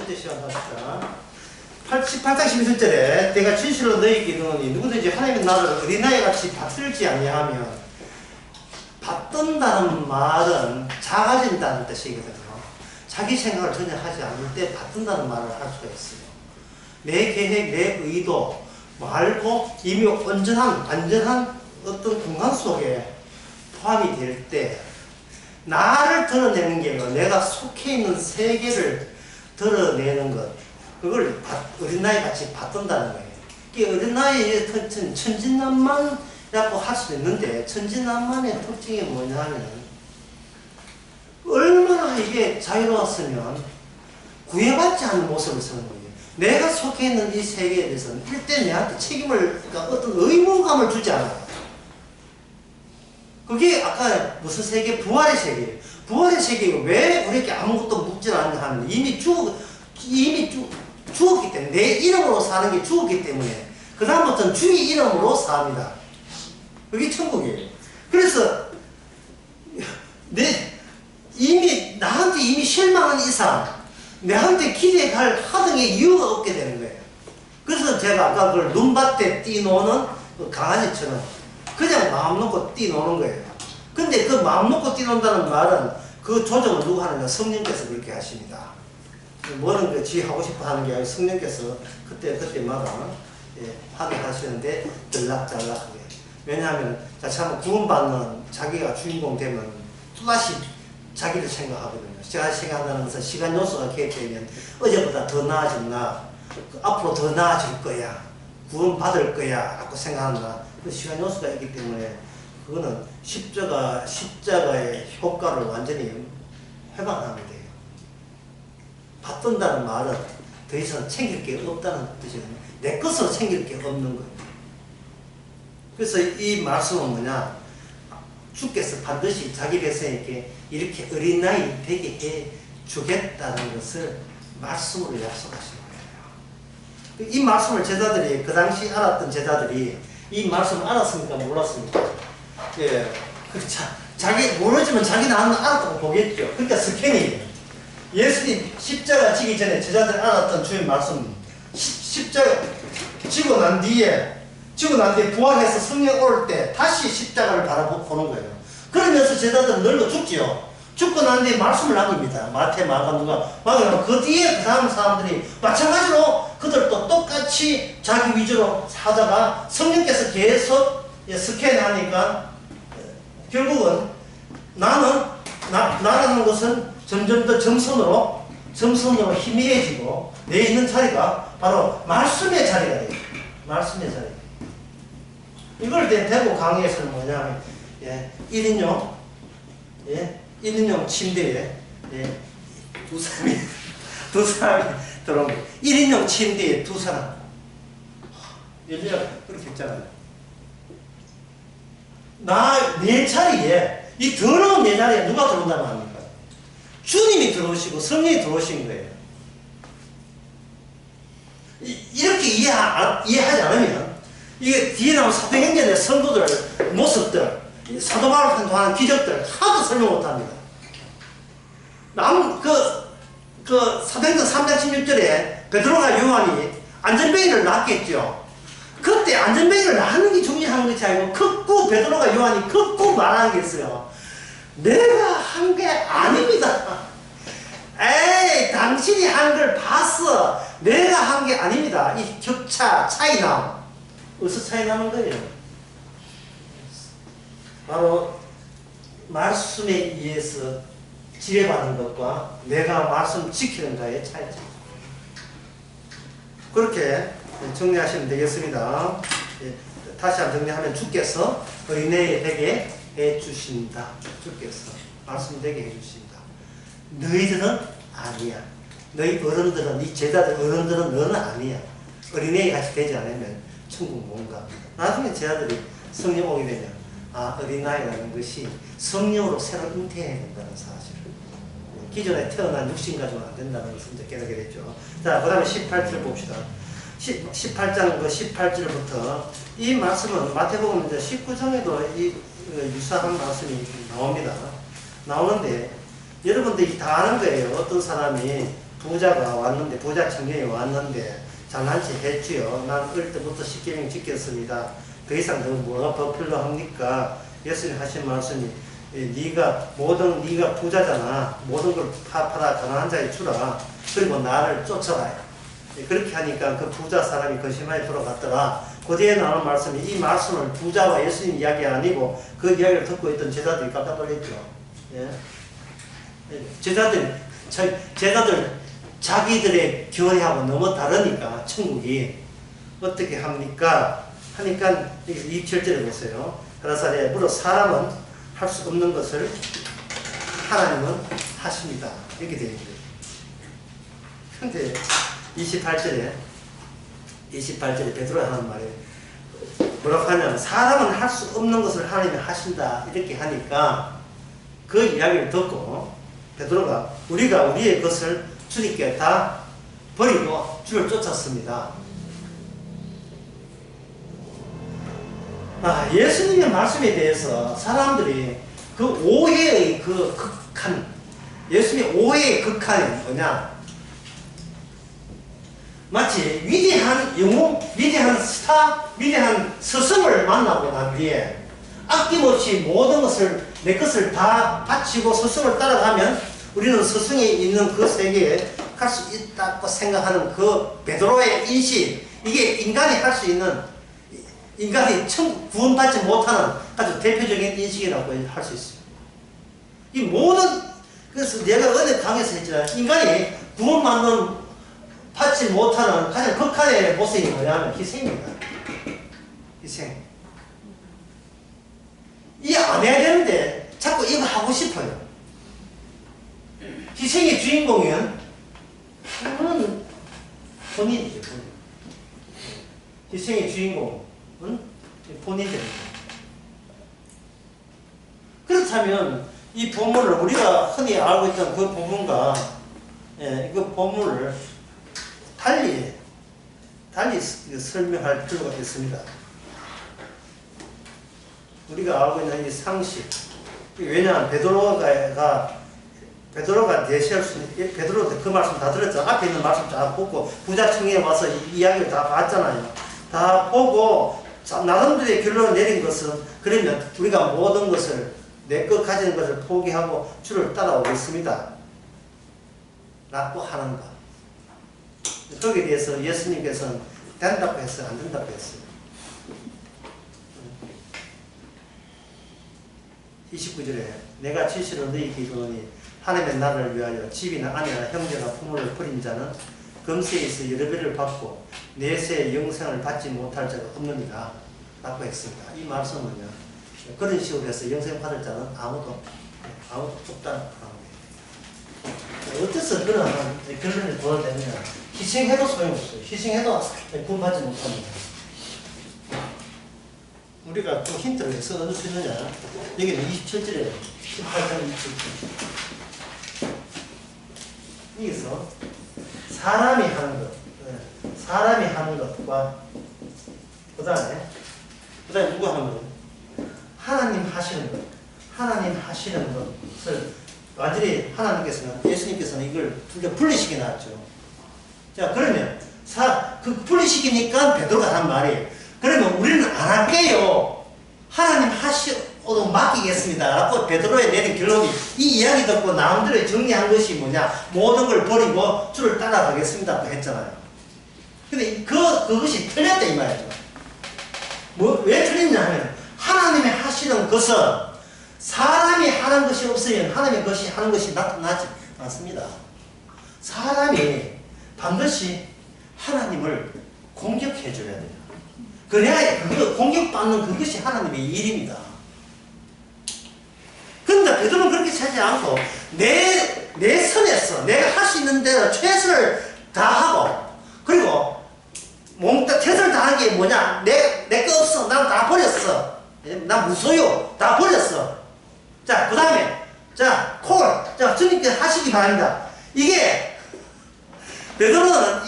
번째 시간 합시다. 18장 11절에 내가 진실로 너희에게 이르노니 누구든지 하나님의 나라를 어린아이 같이 받들지 아니하면, 받든다는 말은 작아진다는 뜻이거든요. 자기 생각을 전혀 하지 않을 때 받든다는 말을 할 수가 있어요. 내 계획, 내 의도 말고 이미 완전한 어떤 공간 속에 포함이 될 때 나를 드러내는 게 아니라 내가 속해 있는 세계를 드러내는 것, 그걸 어린아이 같이 받든다는 거예요. 이 어린아이의 특징은 천진난만이라고 할 수도 있는데, 천진난만의 특징이 뭐냐면 얼마나 이게 자유로웠으면 구애받지 않는 모습을 쓰는 거예요. 내가 속해 있는 이 세계에 대해서는 일대 내한테 책임을, 그러니까 어떤 의무감을 주지 않아요. 그게 아까 무슨 세계? 부활의 세계예요. 부활의 세계가 왜 우리에게 아무것도 묻지 않냐 하면 이미 죽었기 때문에, 내 이름으로 사는 게 죽었기 때문에 그 다음부터는 주의 이름으로 삽니다. 그게 천국이에요. 그래서 나한테 이미 실망한 이상 내한테 기대할 하등의 이유가 없게 되는 거예요. 그래서 제가 아까 그걸 눈밭에 뛰노는 그 강아지처럼 그냥 마음 놓고 뛰노는 거예요. 근데 그 마음 놓고 뛰논다는 말은 그 조정을 누가 하느냐? 성령께서 그렇게 하십니다. 뭐는 그 지 하고 싶어 하는 게 아니라 성령께서 그때마다 하게 하시는데 들락달락하게. 왜냐하면 참 구원받는 자기가 주인공 되면 또다시 자기를 생각하거든요. 제가 생각하는 것은 시간 요소가 개입되면 어제보다 더 나아졌나, 앞으로 더 나아질 거야, 구원받을 거야 라고 생각한다. 그 시간 요소가 있기 때문에 그거는 십자가의 효과를 완전히 회방하면 돼요. 받든다는 말은 더 이상 챙길 게 없다는 뜻이거든요. 내 것으로 챙길 게 없는 거예요. 그래서 이 말씀은 뭐냐? 주께서 반드시 자기 백성에게 이렇게 어린아이 되게 해 주겠다는 것을 말씀으로 약속하신 거예요. 이 말씀을 제자들이, 그 당시 알았던 제자들이 이 말씀을 알았습니까? 몰랐습니까? 예. 자기 모르지만 자기 나는 알았다고 보겠죠. 그러니까 스캔이에요. 예수님 십자가 지기 전에 제자들이 알았던 주의 말씀, 십자가 지고 난 뒤에 부활해서 성령 올 때 다시 십자가를 바라보는 거예요. 그러면서 제자들은 늙어 죽지요. 죽고 난 뒤에 말씀을 남깁니다. 마태, 마가, 누가. 그 뒤에 그 다음 사람들이 마찬가지로 그들도 똑같이 자기 위주로 사다가 성령께서 계속 스캔하니까 결국은 나라는 것은 점점 더 점선으로 희미해지고 내 있는 자리가 바로 말씀의 자리가 돼요. 말씀의 자리. 이걸 대구 강의에서는 뭐냐면 1인용 1인용 침대에 두 사람이 들어온 거예요. 1인용 침대에 두 사람. 예전에 그렇게 했잖아요. 내 자리에, 이 더러운 내 자리에 누가 들어온다고 합니까? 주님이 들어오시고 성령이 들어오신 거예요. 이렇게 이해하지 않으면 이게 뒤에 나온 사도행전의 성도들 모습들, 사도 바울을 통한 기적들 하도 설명 못합니다. 사도행전 3장 16절에 베드로가 요한이 안전뱅이를 놨겠죠. 그때 안전뱅이를 놨는 게 중요한 것이 아니고 베드로가 요한이 걷고 말하는 게 있어요. 내가 한 게 아닙니다. 에이, 당신이 한 걸 봤어. 내가 한 게 아닙니다. 이 차이남. 어디서 차이나는 거예요? 바로 말씀에 의해서 지혜받는 것과 내가 말씀 지키는가의 차이죠. 그렇게 정리하시면 되겠습니다. 다시 한번 정리하면 주께서 어린애 되게 해주신다. 주께서 말씀 되게 해주신다. 너희들은 아니야. 너희 어른들은, 이 제자들 어른들은 너는 아니야. 어린애 같이 되지 않으면 천국 못 갑니다. 나중에 제자들이 성령 오게 되면 어린아이라는 것이 성령으로 새로 잉태해야 된다는 사실을, 기존에 태어난 육신 가지고는 안 된다는 것을 이제 깨닫게 됐죠. 자, 그 다음에 18절 봅시다. 18장 18절부터 이 말씀은 마태복음 이제 19장에도 유사한 말씀이 나옵니다. 나오는데 여러분들이 다 아는 거예요. 어떤 사람이 부자가 왔는데, 부자 청년이 왔는데 잘난 체 했지요. 난 어릴 때부터 십계명 지켰습니다. 더 이상 더 뭐가 더 필요합니까? 예수님 하신 말씀이 네가 부자잖아. 모든 걸 팔아 가난한 자에 주라. 그리고 나를 쫓아라. 그렇게 하니까 그 부자 사람이 거짓말에 돌아갔더라. 그 뒤에 나오는 말씀이, 이 말씀을 부자와 예수님 이야기 아니고 그 이야기를 듣고 있던 제자들이 깜짝 놀랐죠. 예? 제자들 자기들의 교회하고 너무 다르니까 천국이 어떻게 합니까? 하니까 27절에 보세요. 가라사대 물어 사람은 할 수 없는 것을 하나님은 하십니다. 이렇게 되어 있어요. 근데 28절에 베드로가 하는 말이 뭐라고 하냐면, 사람은 할 수 없는 것을 하나님이 하신다. 이렇게 하니까 그 이야기를 듣고 베드로가 우리가 우리의 것을 주님께 다 버리고 주를 쫓았습니다. 예수님의 말씀에 대해서 사람들이 그 오해의 그 극한, 예수님의 오해의 극한이 뭐냐? 마치 위대한 영웅, 위대한 스타, 위대한 스승을 만나고 난 뒤에 아낌없이 모든 것을, 내 것을 다 바치고 스승을 따라가면 우리는 스승이 있는 그 세계에 갈 수 있다고 생각하는 그 베드로의 인식, 이게 인간이 할 수 있는, 인간이 구원받지 못하는 아주 대표적인 인식이라고 할 수 있어요. 이 모든, 그래서 내가 어제 강의에서 했지만, 인간이 받지 못하는 가장 극한의 모습이 뭐냐면 희생입니다. 희생. 이해 안 해야 되는데 자꾸 이거 하고 싶어요. 희생의 주인공은 본인이죠. 본인. 희생의 주인공은 본인입니다. 그렇다면 이 본문을 우리가 흔히 알고 있던 그 부분과 그 본문을 달리 설명할 필요가 있습니다. 우리가 알고 있는 이 상식, 왜냐하면 베드로가 대시할 수 있는, 베드로 그 말씀 다 들었죠. 앞에 있는 말씀 다 보고 부자 청년에 와서 이 이야기를 다 봤잖아요. 다 보고 나름대로의 결론을 내린 것은, 그러면 우리가 모든 것을 내 것 가지는 것을 포기하고 주를 따라오겠습니다 라고 하는가. 거기에 대해서 예수님께서는 된다고 했어요, 안 된다고 했어요? 29절에 내가 진실로 너희에게 이르노니 하나님의 나라를 위하여 집이나 아내나 형제나 부모를 버린 자는 금세에서 여러 배를 받고 내세의 영생을 받지 못할 자가 없느니라 라고 했습니다. 이 말씀은요, 그런 식으로 해서 영생 받을 자는 아무도 없다는 거예요. 어째서 그런 결론을 보여야 되느냐? 희생해도 소용없어요. 희생해도 구원받지 못합니다. 우리가 또 힌트를 해서 얻을 수 있느냐? 여기는 27절에 18장 27절. 여기서 사람이 하는 것과 그 다음에 누가 하는 것? 하나님 하시는 것. 하나님 하시는 것을 완전히 예수님께서는 이걸 두 개 분리시켜 놨죠. 자, 그러면 그 분리시키니까 베드로가 한 말이, 그러면 우리는 안 할게요. 하나님 하시오도 맡기겠습니다 라고 베드로에 내린 결론이, 이 이야기 듣고 나름대로 정리한 것이 뭐냐? 모든 걸 버리고 주를 따라가겠습니다 또 했잖아요. 근데 그것이 틀렸다 이 말이죠. 왜 틀렸냐 하면, 하나님이 하시는 것은 사람이 하는 것이 없으면 하나님의 것이 하는 것이 나타나지 않습니다. 사람이 반드시 하나님을 공격해 줘야 돼요. 그래야 공격받는 그것이 하나님의 일입니다. 그런데 베드로는 그렇게 하지 않고 내 선에서 내가 할 수 있는 대로 최선을 다하고, 그리고 최선을 다한 게 뭐냐? 내 거 없어. 난 다 버렸어. 난 무소유. 다 버렸어. 자, 그 다음에 주님께 하시기 바랍니다. 이게 베드로는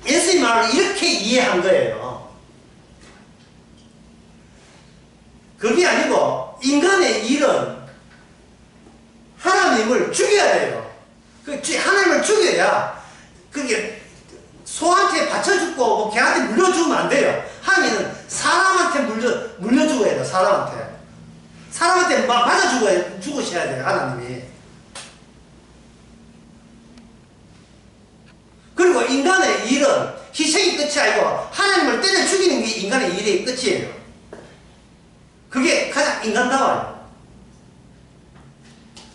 예수의 말을 이렇게 이해한 거예요. 그게 아니고, 인간의 일은 하나님을 죽여야 돼요. 하나님을 죽여 그게 소한테 바쳐주고 뭐 걔한테 물려주면 안 돼요. 하나님은 사람한테 물려주고 해야 돼요. 사람한테 죽으셔야 돼요. 하나님이. 그리고 인간의 일은 희생이 끝이 아니고 하나님을 때려 죽이는 게 인간의 일의 끝이에요. 그게 가장 인간다워요.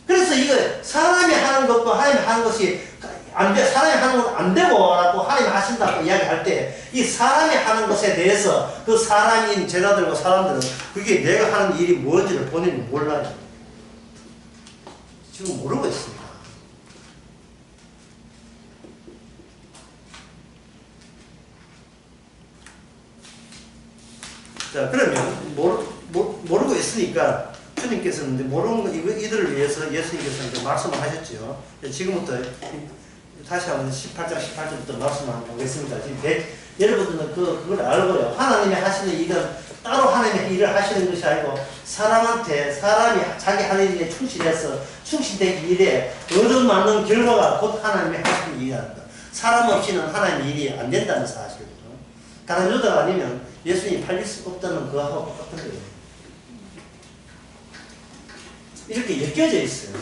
그래서 이거 사람이 하는 것과 하나님이 하는 것이 안 돼, 사람이 하는 건 안 되고 라고 하나님이 하신다고 이야기할 때 이 사람이 하는 것에 대해서 그 사람인 제자들과 사람들은 그게 내가 하는 일이 뭔지를 본인이 몰라요. 지금 모르고 있습니다. 자, 그러면 모르고 있으니까 주님께서는 이제 모르는 거 이들을 위해서 예수님께서 이제 말씀을 하셨죠. 지금부터 다시 한번 18장 18절부터 말씀을 한번 보겠습니다. 지금 여러분들은 그걸 알고요. 하나님이 하시는 일은 따로 하나님의 일을 하시는 것이 아니고 사람이 자기 하는 일에 충실해서 충실된 일에 얻어맞는 결과가 곧 하나님이 하시는 일이라는 것. 사람 없이는 하나님의 일이 안 된다는 사실이거든요. 다른 유다가 아니면 예수님이 팔릴 수 없다는 그거하고 똑같은 거예요. 이렇게 엮여져 있어요.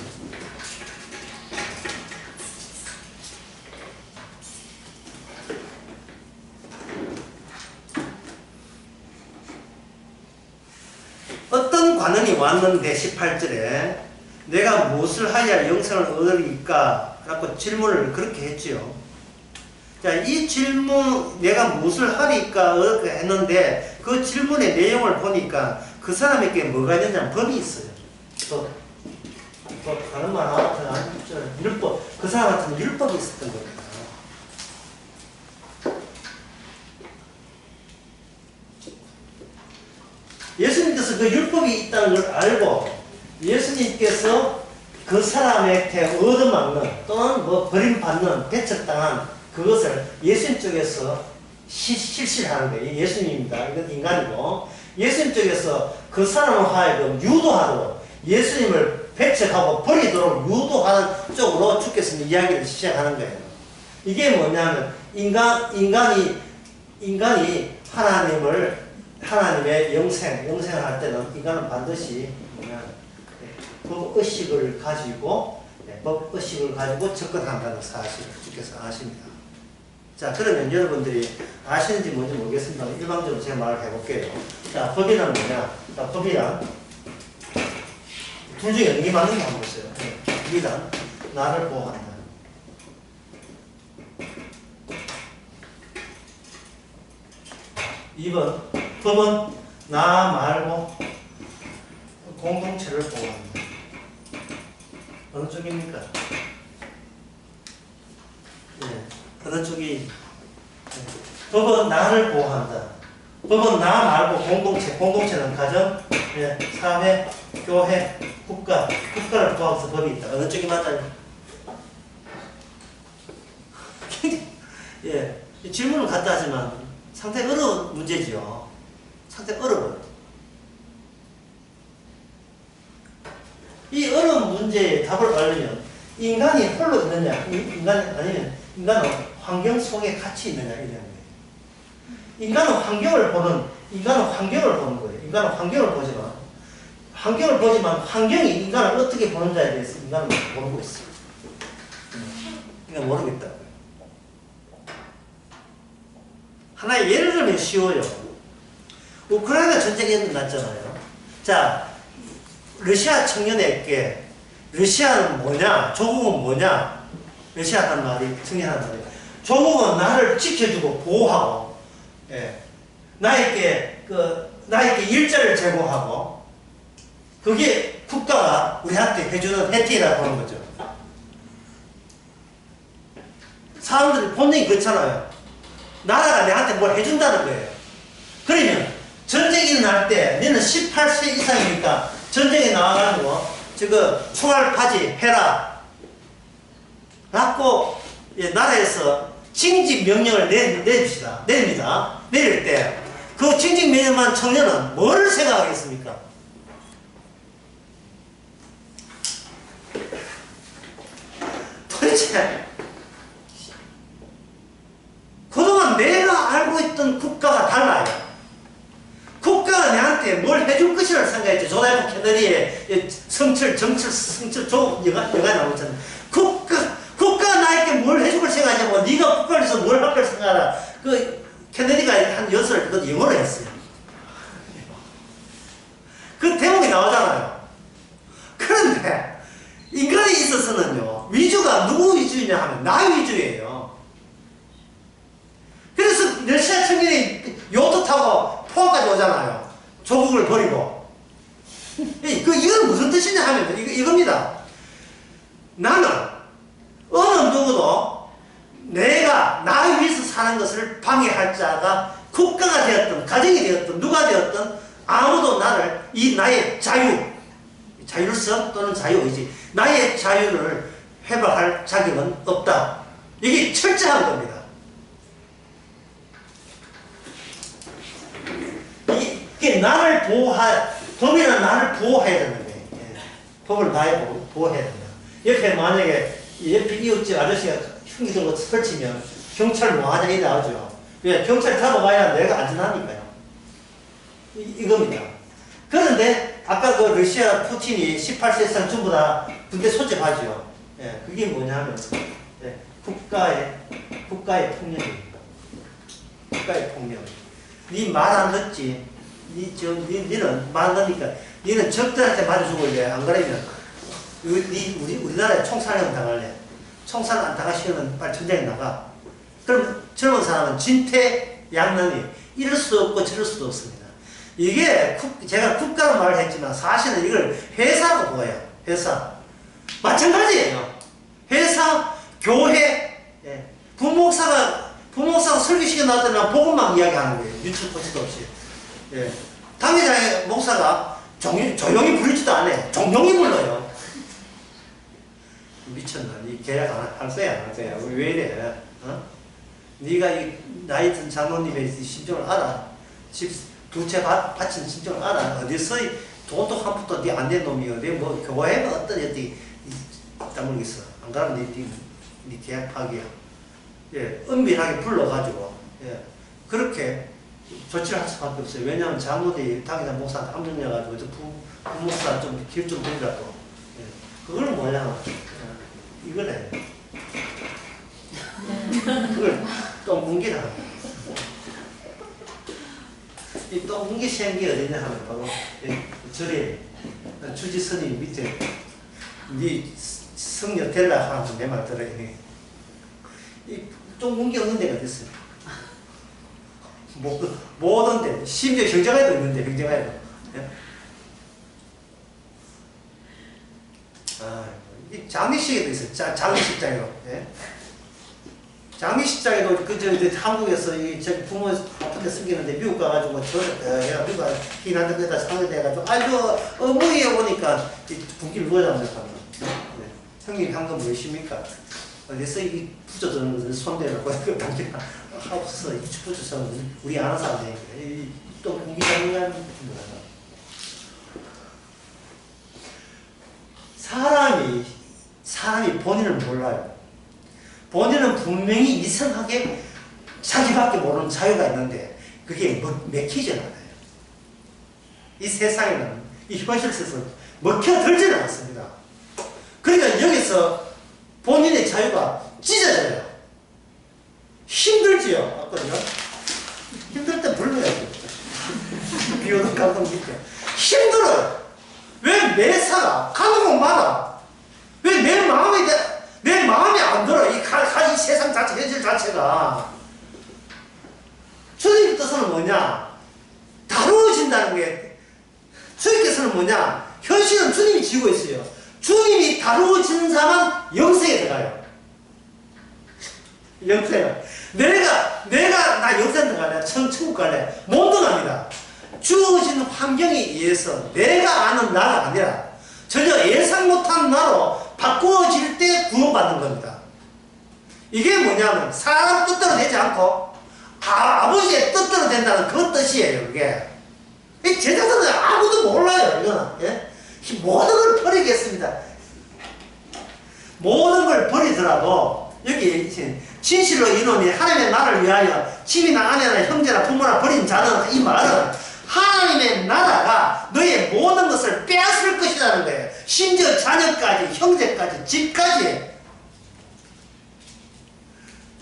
어떤 관원이 왔는데 18절에 내가 무엇을 하여야 영생을 얻으리까? 라고 질문을 그렇게 했지요. 자, 이 질문 내가 무엇을 하리까? 이렇게 했는데 그 질문의 내용을 보니까 그 사람에게 뭐가 있느냐 법이 있어요. 또 다른 말 하면 율법, 그 사람한테는 율법이 있었던 겁니다. 예수님께서 그 율법이 있다는 걸 알고 예수님께서 그 사람에게 얻어맞는 또는 뭐 버림받는 배척당한 그것을 예수님 쪽에서 실시하는 거예요. 예수님입니다. 이건 인간이고 예수님 쪽에서 그 사람을 하여금 유도하도록 예수님을 배척하고 버리도록 유도하는 쪽으로 주께서 이야기를 시작하는 거예요. 이게 뭐냐면 인간이 하나님의 영생을 할 때는 인간은 반드시 법의식을 가지고 접근한다는 사실을 주께서 아십니다. 자, 그러면 여러분들이 아시는지 뭔지 모르겠습니다. 일방적으로 제가 말을 해볼게요. 자, 법이란 뭐냐? 자, 법이란 둘 중에 어느 게 맞는지 한번 보세요. 법이란 나를 보호한다. 법은 나 말고 공동체를 보호합니다. 어느 쪽입니까? 네. 어느 쪽이? 네. 법은 나를 보호한다. 법은 나 말고 공동체는 가정, 네. 사회, 교회, 국가를 포함해서 법이 있다. 어느 쪽이 맞아요? 예. 질문을 갖다 하지만 상당히 어려운 문제죠. 상당히 어려워요. 이 어려운 문제에 답을 알려면 인간이 홀로 있느냐, 아니면 인간은 환경 속에 같이 있느냐, 이런 거예요. 인간은 환경을 보는 거예요. 인간은 환경을 보지만 환경이 인간을 어떻게 보는지에 대해서 인간은 모르고 있어요. 인간은 모르겠다고요. 하나의 예를 들면 쉬워요. 우크라이나 전쟁이 일어났잖아요. 자, 러시아 청년에게 러시아는 뭐냐? 조국은 뭐냐? 러시아 하는 말이 청년하는 말이 조국은 나를 지켜주고 보호하고, 예. 나에게 일자를 제공하고, 그게 국가가 우리한테 해주는 혜택이라고 하는 거죠. 사람들이 본능이 그렇잖아요. 나라가 내한테 뭘 해준다는 거예요. 그러면 전쟁이 일어날 때 너는 18세 이상이니까 전쟁에 나와가지고 지금 총알 파지 해라 라고 나라에서 징집 명령을 내립니다. 내릴 때 그 징집 명령만 청년은 뭐를 생각하겠습니까? 도대체 어떤 국가가 달라요. 국가가 내한테 뭘 해줄 것이라고 생각했죠. 조나이프 케네디의 정철 조 영화 나오잖아요. 국가가 나에게 뭘 해줄 걸 생각하냐고, 네가 국가를 위해서 뭘 할 걸 생각하라. 그 케네디가 한 연설을 그것도 영어로 했어요. 그 대목이 나오잖아요. 그런데 인간에 있어서는요, 위주가 누구 위주냐 하면 나 위주예요. 그래서 러시아 청년이 요트 타고 포항까지 오잖아요. 조국을 버리고. 이건 무슨 뜻이냐 하면 이겁니다. 나는 어느 누구도 내가 나 위해서 사는 것을 방해할 자가 국가가 되었든 가정이 되었든 누가 되었든 아무도 나를 나의 자율성 또는 자유의지, 나의 자유를 회복할 자격은 없다. 이게 철저한 겁니다. 이게 법이란 나를 보호해야 되는 거예요. 법을 나의 보호해야 된다. 옆에 만약에 옆에 이웃집 아저씨가 흉기 들고 설치면 경찰 뭐하냐 이 나오죠. 왜? 경찰 잡아봐야 내가 안전하니까요. 이겁니다. 그런데 아까 그 러시아 푸틴이 18세 이상 전부 다 군대 소집하죠. 그게 뭐냐면 국가의 폭력입니다. 국가의 폭력. 니 말 안 듣지. 니는 말 안 듣니까 니는 적들한테 맞아 죽을래. 안 그러면 우리나라에 총살령 당할래. 총살 안 당하시면 빨리 전쟁에 나가. 그럼 젊은 사람은 진퇴양난이 이럴 수 없고 저럴 수도 없습니다. 이게 제가 국가로 말을 했지만 사실은 이걸 회사로 보여요. 회사. 마찬가지예요. 회사, 교회, 부목사가 설교시켜 놨더니 복음만 이야기하는 거예요. 뉴스 포스트 없이. 당회장의 목사가 조용히 부르지도 않아요. 종용이 불러요. 미쳤나? 니 계약 안 할 거야, 안 할 거야? 왜 이래? 네가 이 나이 든 장로님의 심정을 알아. 집 두 채 바친 심정을 알아. 어디서 돈도 한 푼도 안 된 놈이요. 내 뭐 교회가 어떤 애들이 따물겠어. 안 그러면 네 계약 파기야. 은밀하게 불러가지고 그렇게 조치를 할 수밖에 없어요. 왜냐하면 장로들이 당회장 목사한테 함정해가지고 부목사 좀 길 좀 드리라고. 그걸 뭐냐? 이거네. 그걸 똥뭉기라. 이 똥뭉기 생기 어디냐 하면 바로 절에 주지 스님 밑에 네 성녀 될라 하면 내 말 들어야 돼. 이 똥뭉기 없는 데가 어딨어요? 모든 데, 심지어 경정에도 있는데, 경정에도. 이 장례식에도 있어요. 장례식장에도. 장례식장에도 한국에서 저기 부모 아픈데 숨기는데 미국 가가지고 미국 가서 희난데 거기다 상을 대가지고 아이고 어머니에 보니까 분기를 누워잡는다. 형님 한건 무엇입니까? 어디서 이 부져드는 것을 손대라고 그 당기나 하고서 이 부져서는 우리 아는 사람들이 또 분기장관 사람이 본인을 몰라요. 본인은 분명히 이상하게 자기밖에 모르는 자유가 있는데 그게 맥히지 않아요. 이 세상에는 이 현실에서 먹혀들지는 않습니다. 그러니까 여기서 본인의 자유가 찢어져요. 힘들지요. 아까요. 힘들 때 불러야죠. 비 오는 감동 믿죠. 힘들어요. 왜 매사가 가는 곳마다 왜 내 마음이 안 들어. 이 세상 자체, 현실 자체가. 주님의 뜻은 뭐냐? 다루어진다는 게, 주님께서는 뭐냐? 현실은 주님이 지고 있어요. 주님이 다루어지는 사람은 영생에 들어가요. 영생. 나 영생 들어갈래? 천국 갈래? 못 들어갑니다. 주어진 환경에 의해서 내가 아는 나가 아니라 전혀 예상 못한 나로 바꾸어질 때 구원받는 겁니다. 이게 뭐냐면 사람 뜻대로 되지 않고 아버지의 뜻대로 된다는 그 뜻이에요. 그게 제자들은 아무도 몰라요. 이거는 모든 걸 버리겠습니다. 모든 걸 버리더라도 여기 진실로 이놈이 하나님의 나라를 위하여 집이나 아내나 형제나 부모나 버린 자는, 이 말은 하나님의 나라가 너의 모든 것을 빼앗을 것이라는 거예요. 심지어 자녀까지, 형제까지, 집까지.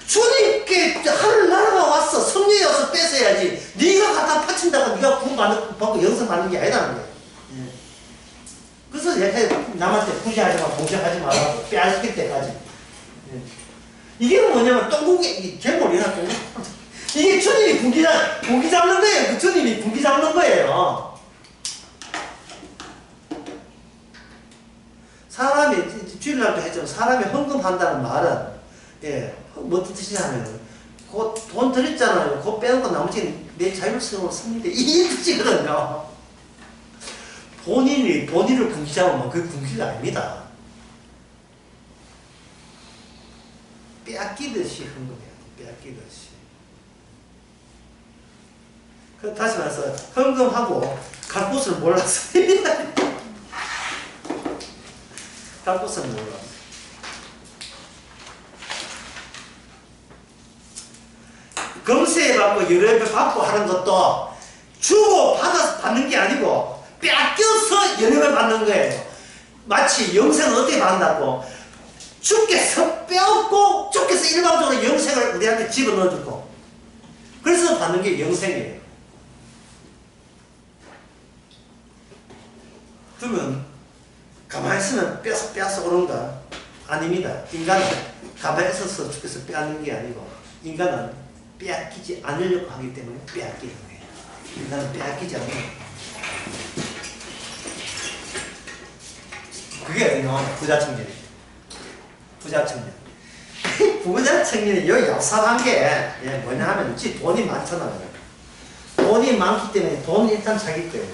주님께 하늘 나라가 왔어. 성령이 와서 뺏어야지. 네가 갖다 바친다고 네가 구원받고 영생받는 게 아니라는 거예요. 그래서 남한테 구제하지 마, 공격하지 말라고. 빼앗길 때까지. 이게 뭐냐면 똥고기, 괴물이나 똥고기. 이게 주님이 고기 잡는 거예요. 그 주님이 고기 잡는 거예요. 사람이, 주일날도 했지만, 사람이 헌금한다는 말은, 예, 뭐 뜻이냐면, 그 돈 드렸잖아요. 그거 빼는 거 나머지는 내 자율성으로 씁니다. 이 뜻이거든요. 본인을 군기 잡으면 그게 군기가 아닙니다. 빼앗기듯이 헌금해야 돼. 빼앗기듯이. 다시 말해서 헌금하고 갈 곳을 몰랐어요. 갈 곳을 몰랐어요. 검세받고 여러 배 받고 하는 것도 주고 받는 게 아니고 빼앗겨서 여러 배 받는 거예요. 마치 영생을 어떻게 받는다고? 주께서 빼앗고 주께서 일방적으로 영생을 우리한테 집어넣어주고, 그래서 받는 게 영생이에요. 그러면 가만히 있으면 빼앗아 오는가? 아닙니다. 인간은 가만히 있어서 주께서 빼앗는 게 아니고, 인간은 빼앗기지 않으려고 하기 때문에 빼앗기는 거예요. 인간은 빼앗기지 않아요. 그게 부자 청년이에요. 부자 청년. 부자 청년이 여기 얍삽한 게 뭐냐 하면 돈이 많잖아요. 돈이 많기 때문에 돈은 일단 자기 거예요.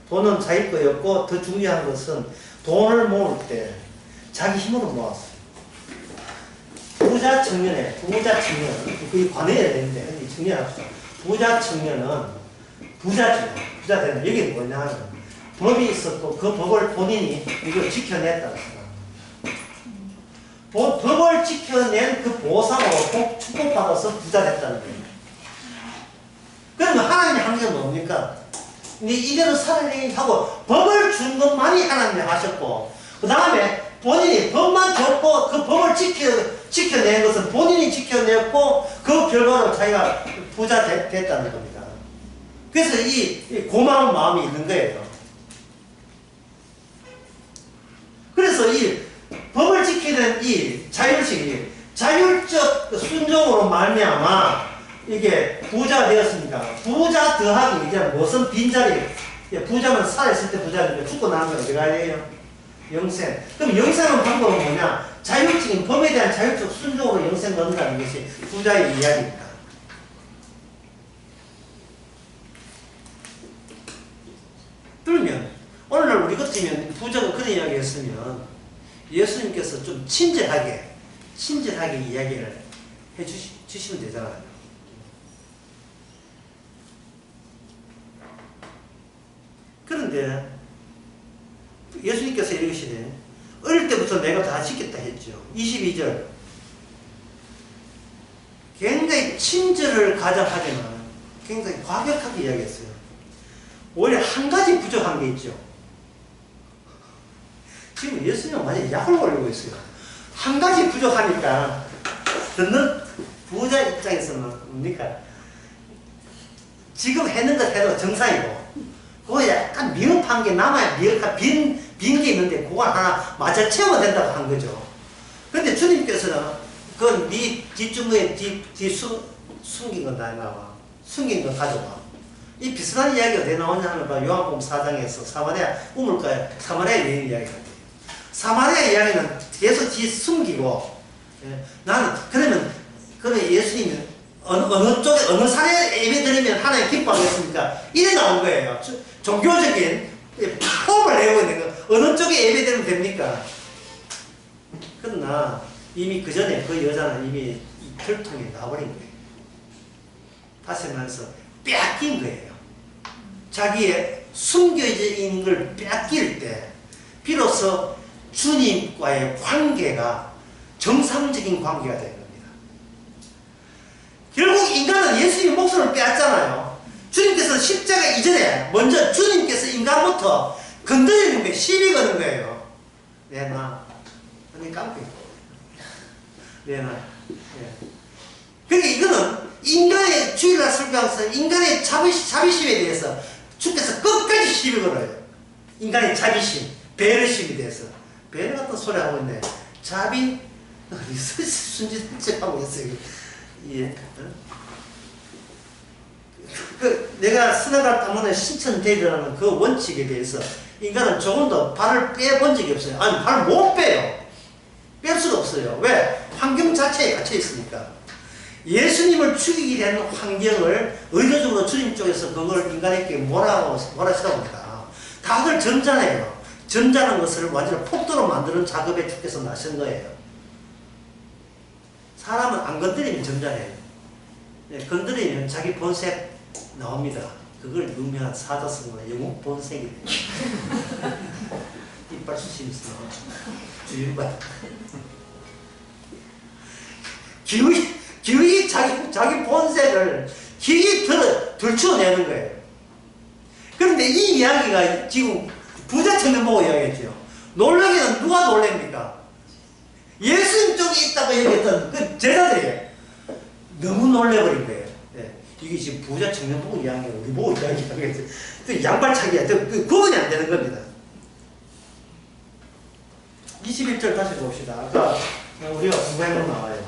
돈은 자기 거였고, 더 중요한 것은 돈을 모을 때 자기 힘으로 모았어요. 부자 청년, 그게 관해야 되는데, 청년합시다. 부자 청년은 부자 되는, 여기 뭐냐 하면 법이 있었고, 그 법을 본인이 이걸 지켜냈다. 법을 지켜낸 그 보상으로 축복받아서 부자 됐다는 거예요. 그러면 하나님이 하는 게 뭡니까? 이대로 살아내 하고, 법을 준 것만이 하나님이 하셨고, 그 다음에 본인이 법만 줬고, 그 법을 지켜낸 것은 본인이 지켜냈고, 그 결과로 자기가 부자 됐다는 겁니다. 그래서 이 고마운 마음이 있는 거예요. 그래서 이 법을 지키는 이 자율식이 자율적 순종으로 말미암아 이게 부자가 되었으니까, 부자 더하기 이제 무슨 빈자리, 부자는 살아있을 때 부자니까 죽고 나면 어디 가야 돼요? 영생. 그럼 영생은 방법은 뭐냐? 자율적인 법에 대한 자율적 순종으로 영생 얻는다는 것이 부자의 이야기입니다. 그러면 오늘날 우리 같으면 부자가 그런 이야기였으면 예수님께서 좀 친절하게 이야기를 해주시면 되잖아요. 그런데 예수님께서 이러시네. 어릴 때부터 내가 다 지켰다 했죠. 22절. 굉장히 친절을 가장하지만 굉장히 과격하게 이야기했어요. 오히려 한 가지 부족한 게 있죠. 지금 예수님은 완전히 약을 올리고 있어요. 한 가지 부족하니까 듣는 부자 입장에서는 뭡니까? 지금 했는 것 해도 정상이고, 그거 약간 미흡한 게 남아야 미흡한 빈 게 있는데 그거 하나 맞아 채워야 된다고 한 거죠. 근데 주님께서는 그건 네 뒷주머니에 숨긴 건 다 나와. 숨긴 건 가져와. 이 비슷한 이야기가 왜 나오냐 하면 요한복음 4장에서 사마리아 우물가에 사마리아 여인 이야기가 돼요. 사마리아 이야기는 계속 뒤에 숨기고, 나는 그러면 예수님은 어느 쪽에 어느 사례에 예배드리면 하나님 기뻐하겠습니까? 이래 나온 거예요. 종교적인 폼을 내고 있는 거. 어느 쪽에 예배드리면 됩니까? 그러나 이미 그 전에 그 여자는 이미 이 혈통에 나버린 거예요. 다시 말해서 빼앗긴 거예요. 자기의 숨겨져 있는 걸 빼앗길 때 비로소 주님과의 관계가 정상적인 관계가 되는 겁니다. 결국 인간은 예수님의 목숨을 빼앗잖아요. 주님께서 십자가 이전에 먼저 주님께서 인간부터 건드리는 거예요. 시비 거는 거예요. 내놔. 아니 깜빡이. 내놔. 예. 그러니까 이거는 인간의 주일날 설교하면서 인간의 자비심에 대해서 주께서 끝까지 시비 걸어요. 인간의 자비심, 배려심에 대해서. 배려 같은 소리 하고 있네. 자비, 순진한 하고 있어요. 예. 내가 스나갈 타문의 신천대리라는 그 원칙에 대해서 인간은 조금도 발을 빼본 적이 없어요. 아니, 발을 못 빼요. 뺄 수가 없어요. 왜? 환경 자체에 갇혀 있으니까. 예수님을 죽이게 된 환경을 의도적으로 주님 쪽에서 그걸 인간에게 몰아시다. 다들 전자네요. 전자는 것을 완전히 폭도로 만드는 작업에 주께서 나선 거예요. 사람은 안 건드리면 전자예요. 네, 건드리면 자기 본색 나옵니다. 그걸 유명한 사자성어의 영웅 본색이 돼요. 이빨 수심이 있어. 주윤발. 기울이 자기 본색을 기기 들춰내는 거예요. 그런데 이 이야기가 지금 부자청년 보고 이야기했죠. 놀라기는 누가 놀랍니까? 예수님 쪽에 있다고 얘기했던 그 제자들이 너무 놀래버린 거예요. 네. 이게 지금 부자청년 보고 이야기하고 우리 보고 이야기하겠죠. 그 양발차기야. 그 구분이 안 되는 겁니다. 21절 다시 봅시다. 아까 우리가 공부한 거 나와요.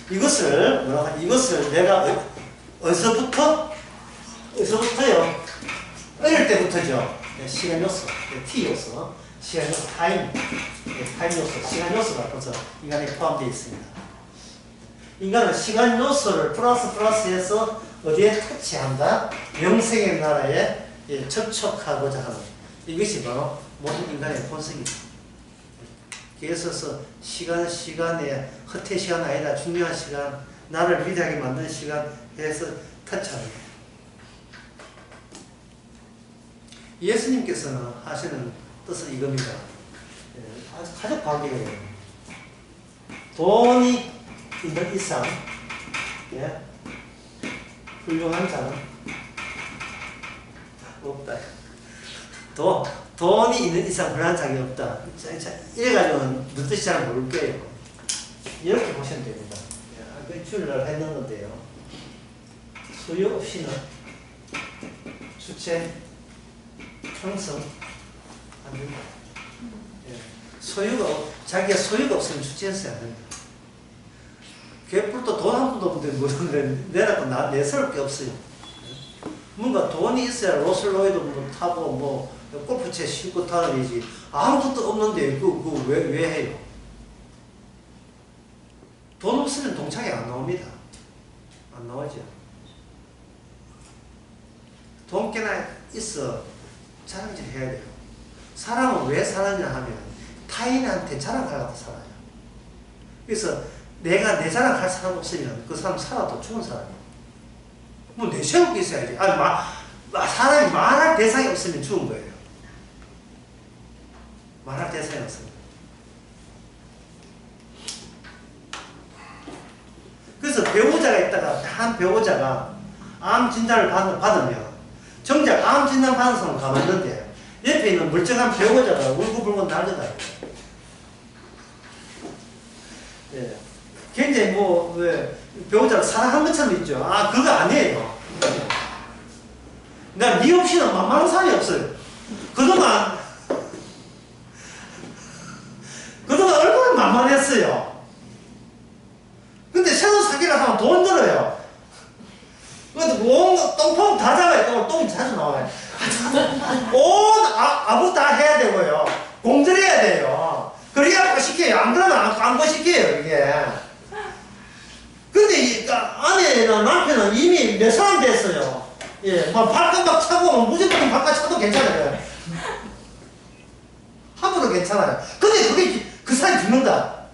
이것을 내가 어디서부터요? 어릴 때부터죠. 시간 요소, T 요소, 시간 요소, 타임 요소, 시간 요소가 벌써 인간에 포함되어 있습니다. 인간은 시간 요소를 플러스해서 어디에 터치한다? 영생의 나라에 접촉하고자 하는 이것이 바로 모든 인간의 본성입니다. 그래서 시간에 허태 시간 아니다. 중요한 시간, 나를 위대하게 만드는 시간 해서 터치하는 거예요. 예수님께서는 하시는 뜻은 이겁니다. 가족 관계예요. 돈이 있는 이상, 훌륭한 자는 없다. 돈이 있는 이상 훌륭한 자가 없다. 이래가지고는 무슨 뜻인지 잘 모를 거예요. 이렇게 보시면 됩니다. 주일날 했는 건데요. 소유 없이는 주체 형성 안 된다. 자기가 소유가 없으면 주체해서 안 된다. 개뿔도 돈 한 푼도 없는데 뭐를 내라고 내세울 게 없어요. 뭔가 돈이 있어야 롤스로이도 타고 골프채 싣고 타는이지 아무것도 없는데 왜 해요? 돈 없으면 동창회 안 나옵니다. 안 나오죠. 돈 꽤나 있어 자랑질 해야 돼요. 사람은 왜 살았냐 하면 타인한테 자랑하려고 살아요. 그래서 내가 내 자랑할 사람 없으면 그 사람 살아도 죽은 사람이에요. 내세울 게 있어야지. 사람이 말할 대상이 없으면 죽은 거예요. 말할 대상이 없으면. 그래서 배우자가 있다가 한 배우자가 암 진단을 받으면 정작 암 진단 받은 사람은 가봤는데 옆에 있는 멀쩡한 배우자가 울고불고 날려다요. 예. 굉장히 배우자를 사랑한 것처럼 있죠. 그거 아니에요. 나 네 없이는 만만한 사람이 없어요. 그동안 얼마나 만만했어요. 근데 새로 사귀라 하면 돈 들어요. 똥폼 다 잡아요. 똥이 자주 나와요. 아부 다 해야 되고요. 공들여야 돼요. 그래야 거시켜요. 안 그러면 안 거시켜요, 이게. 근데 이 아내나 남편은 이미 몇 사람 됐어요. 발끝막 차고 무조건 발끝 차도 괜찮아요. 함부로 괜찮아요. 근데 그게 그 사람이 죽는다.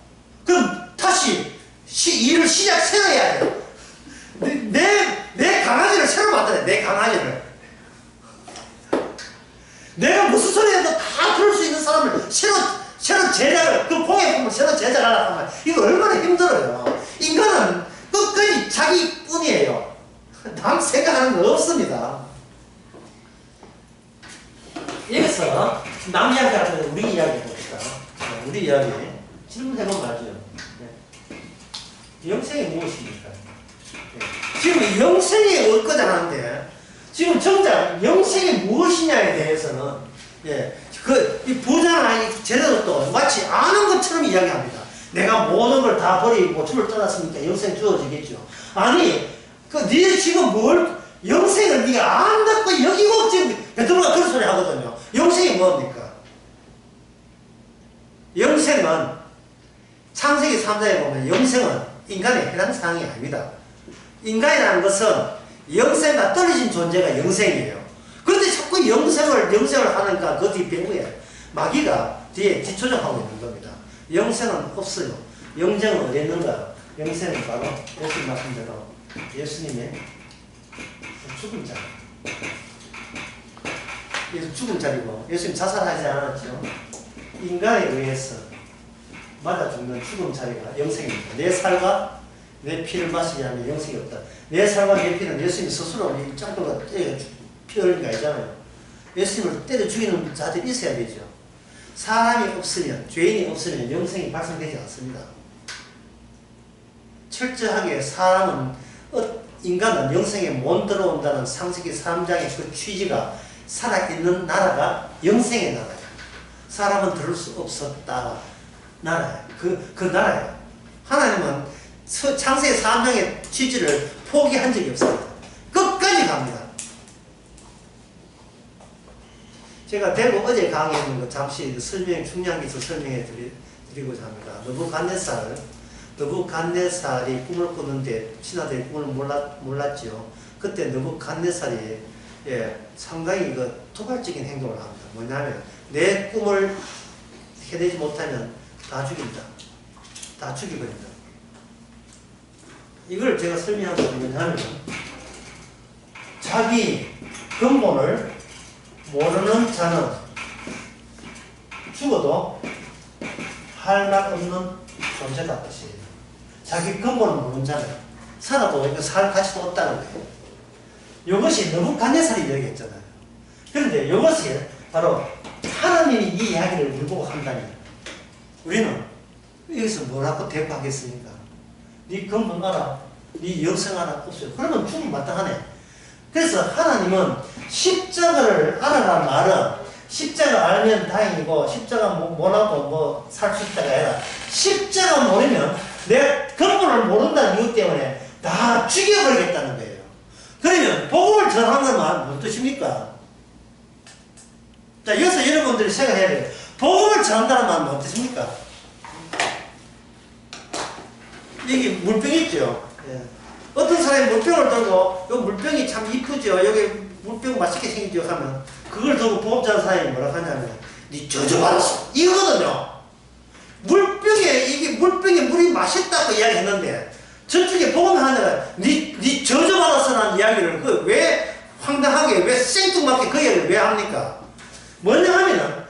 그럼 다시 일을 새로 해야 돼요. 내 강아지를 새로 만들어야 돼. 내 강아지를. 내가 무슨 소리 해도 다 들을 수 있는 사람을 새로 새로 제작을, 그 공예 품을 새로 제작하려고 하면 이거 얼마나 힘들어요. 인간은 끝까지 자기뿐이에요. 남 생각하는 거 없습니다. 여기서 남 이야기 할 때 우리 이야기 해봅시다. 우리 이야기 질문해보면 말죠. 영생이 무엇입니까? 지금 영생이 올 거잖아 하는데 지금 정작 영생이 무엇이냐에 대해서는 이 부자나 제대로 또 마치 아는 것처럼 이야기합니다. 내가 모든 걸 다 버리고 주를 떠났으니까 영생 주어지겠죠. 아니 네 지금 영생을 네가 안다고 여기고 지금 베드로가 그런 소리 하거든요. 영생이 뭡니까? 영생은 창세기 3장에 보면 영생은 인간에 해당 사항이 아닙니다. 인간이라는 것은 영생과 떨어진 존재가 영생이에요. 그런데 자꾸 영생을 하니까 그 뒤 배후에 마귀가 뒤에 뒤초정하고 있는 겁니다. 영생은 없어요. 영생은 어디 있는가? 영생은 바로 예수님 말씀대로 예수님의 죽은 자리. 죽은 자리고 예수님 자살하지 않았죠. 인간에 의해서 맞아 죽는 죽은 자리가 영생입니다. 내 살과 내 피를 마시지 않으면 영생이 없다. 내 살과 내 피는 예수님이 스스로 이 짱도가 피 흘린 게 아니잖아요. 예수님을 때려 죽이는 자들이 있어야 되죠. 사람이 없으면, 죄인이 없으면 영생이 발생되지 않습니다. 철저하게 인간은 영생에 못 들어온다는 창세기 3장의 그 취지가 살아있는 나라가 영생의 나라예요. 사람은 들을 수 없었다. 나라예요. 그 나라예요. 하나님은 창세기 3장의 취지를 포기한 적이 없습니다. 끝까지 갑니다. 제가 대구 어제 강의했는 거 잠시 중량기에서 설명해 드리고자 합니다. 느부갓네살이 꿈을 꾸는데 신하들이 꿈을 몰랐지요. 그때 느부갓네살이 상당히 토발적인 행동을 합니다. 뭐냐면 내 꿈을 해내지 못하면 다 죽인다. 다 죽이버린다. 이걸 제가 설명한 건 뭐냐면 자기 근본을 모르는 자는 죽어도 할 말 없는 존재다 뜻이에요. 자기 근본을 모르는 자는 살아도 살 가치도 없다는 거예요. 이것이 느부갓네살이 이야기했잖아요. 그런데 이것이 바로 하나님이 이 이야기를 우리 보고 한다니 우리는 여기서 뭐라고 대꾸하겠습니까? 네 근본 알아? 네 영생 알아? 없어요. 그러면 죽음 마땅하네. 그래서 하나님은 십자가를 알아라 말은 십자가 알면 다행이고 십자가 몰라도 살 수 있다가 아니라 십자가 모르면 내 근본을 모른다는 이유 때문에 다 죽여버리겠다는 거예요. 그러면 복음을 전하는 말은 무슨 뜻입니까? 자, 여기서 여러분들이 생각해야 돼요. 복음을 전한다는 말은 무슨 뜻입니까? 여기 물병 있죠? 어떤 사람이 물병을 들고 이 물병이 참 이쁘죠? 여기 물병 맛있게 생기죠? 하면 그걸 들고 복음 전하는 사람이 뭐라고 하냐면 니 저주받았어 이거거든요. 물병에 물이 맛있다고 이야기했는데 저쪽에 복음 하나가 니 저주받았어라는 이야기를 왜 황당하게 왜 생뚱맞게 그 이야기를 왜 합니까? 뭐냐 하면은